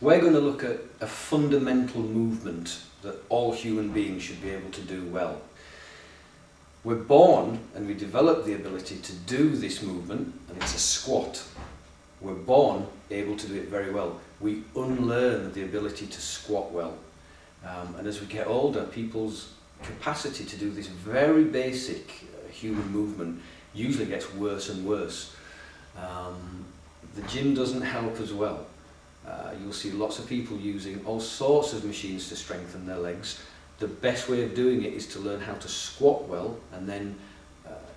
We're going to look at a fundamental movement that all human beings should be able to do well. We're born and we develop the ability to do this movement, and it's a squat. We're born able to do it very well. We unlearn the ability to squat well. And as we get older, people's capacity to do this very basic human movement usually gets worse and worse. The gym doesn't help as well. You'll see lots of people using all sorts of machines to strengthen their legs. The best way of doing it is to learn how to squat well and then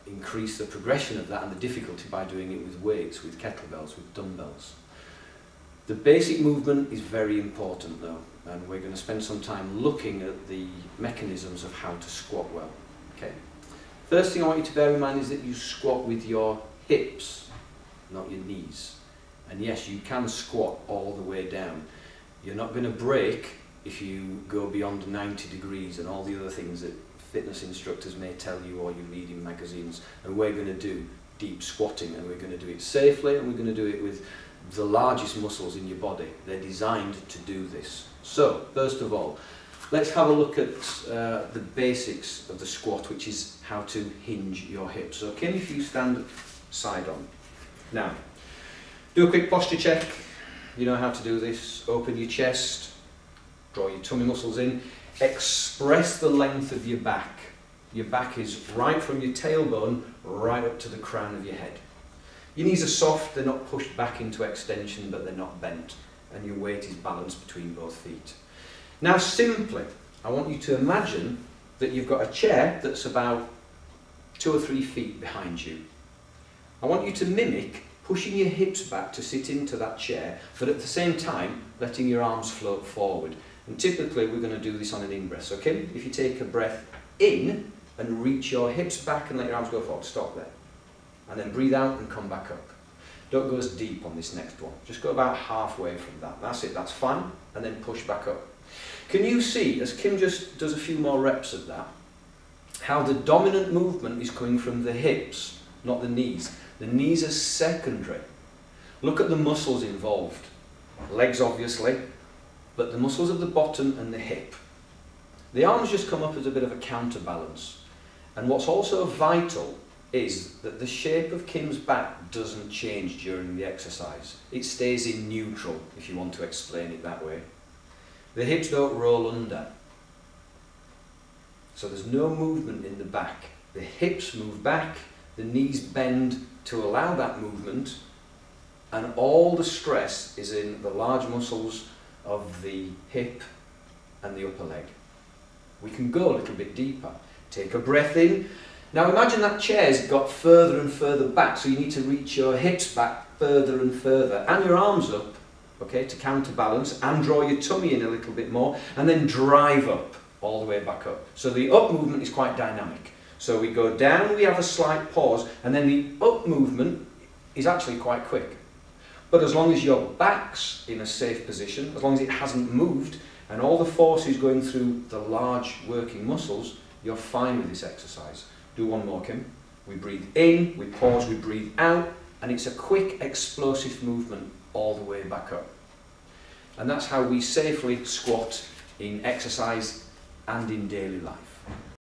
increase the progression of that and the difficulty by doing it with weights, with kettlebells, with dumbbells. The basic movement is very important though, and we're going to spend some time looking at the mechanisms of how to squat well. Okay. First thing I want you to bear in mind is that you squat with your hips, not your knees. And yes, you can squat all the way down. You're not going to break if you go beyond 90 degrees and all the other things that fitness instructors may tell you or you read in magazines. And we're going to do deep squatting, and we're going to do it safely, and we're going to do it with the largest muscles in your body. They're designed to do this. So, first of all, let's have a look at the basics of the squat, which is how to hinge your hips. So, Kim, if you stand side on. Now, do a quick posture check. You know how to do this. Open your chest, draw your tummy muscles in, express the length of your back. Your back is right from your tailbone right up to the crown of your head. Your knees are soft, they're not pushed back into extension, but they're not bent, and your weight is balanced between both feet. Now simply, I want you to imagine that you've got a chair that's about 2 or 3 feet behind you. I want you to mimic pushing your hips back to sit into that chair, but at the same time letting your arms float forward. And typically we're going to do this on an in-breath. So Kim, if you take a breath in and reach your hips back and let your arms go forward, stop there. And then breathe out and come back up. Don't go as deep on this next one. Just go about halfway from that. That's it, that's fine. And then push back up. Can you see, as Kim just does a few more reps of that, how the dominant movement is coming from the hips, not the knees. The knees are secondary. Look at the muscles involved. Legs obviously, but the muscles of the bottom and the hip. The arms just come up as a bit of a counterbalance. And what's also vital is that the shape of Kim's back doesn't change during the exercise. It stays in neutral, if you want to explain it that way. The hips don't roll under. So there's no movement in the back. The hips move back, the knees bend to allow that movement, and all the stress is in the large muscles of the hip and the upper leg. We can go a little bit deeper. Take a breath in. Now imagine that chair's got further and further back, so you need to reach your hips back further and further, and your arms up, okay, to counterbalance, and draw your tummy in a little bit more, and then drive up, all the way back up. So the up movement is quite dynamic. So we go down, we have a slight pause, and then the up movement is actually quite quick. But as long as your back's in a safe position, as long as it hasn't moved, and all the force is going through the large working muscles, you're fine with this exercise. Do one more, Kim. We breathe in, we pause, we breathe out, and it's a quick, explosive movement all the way back up. And that's how we safely squat in exercise and in daily life.